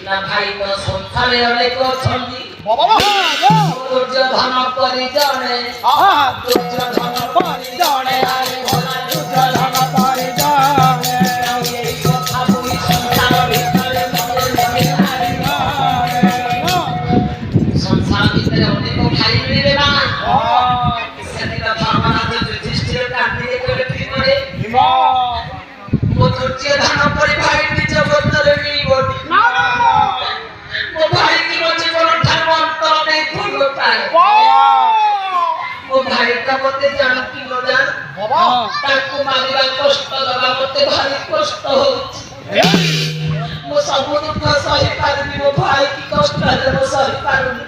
না ভাই তো সংসারে অনেক অଛନ୍ତି বাবা দুর্যোধন পরিজনে দুর্যোধন পরিজনে আরে ভোলা দুর্যোধন পরিজনে এই কথা বলি সংসার ভিতরে সংসার ভিতরে অনেক ভাই মিলে না সেদিন ধর্মরাজ যুধিষ্ঠির কান্দিয়ে করে কি করে ও দুর্যোধন পরিবার নিজ বদলে মিলবটি না ও ভাই কি বলছে কোন ধর্মন্ত নেই ভুলো তাই ও ভাই তা বলতে জানো কি জান বাবা তাকে মারিবার কষ্ট দেওয়া মতে ভারী কষ্ট হচ্ছে মো সবু দুঃখ সহি পারিনি মো ভাই কি কষ্ট হলে মো সহি পারুনি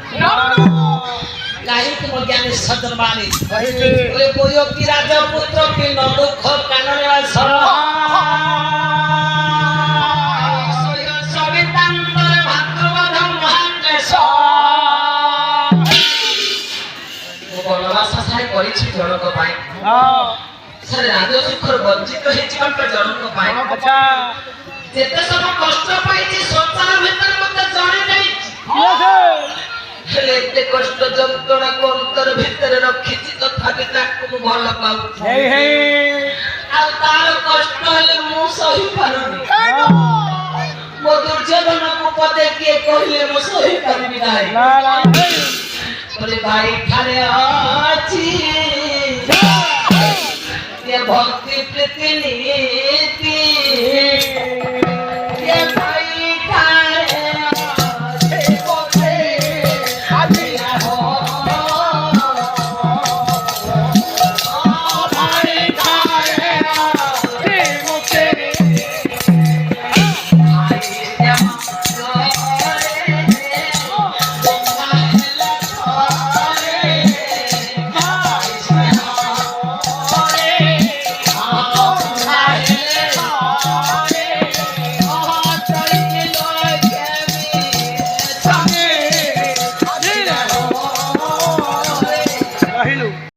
কাহিনী মো জ্ঞানী সদর মানি ওই বইও কি রাজা পুত্র কি ন দুঃখ কাননে সর সবিতান্তরে ভাতৃবধ মহান্তেশ বনবাস সাই করেছি জনক পাই সারে রাজসুখর বঞ্চিত হয়েছি অল্প জনক পাই আচ্ছা যেতে সব কষ্ট পাইছি সংসার ভিতরে মতে জনে যাইছি হেলে এতে কষ্ট যন্ত্রণা অন্তর ভিতরে রখিছি তথাপি তাকে মু ভাল পাউছি আর তার কষ্ট হলে মু সহি পারুনি মো দুর্যোধনକୁ পদে কিଏ କହିଲେ ମୁଁ ସହି ପାରିବି ନାହିଁ বলে ভাই খানে আছি ये भक्ति प्रीति नीति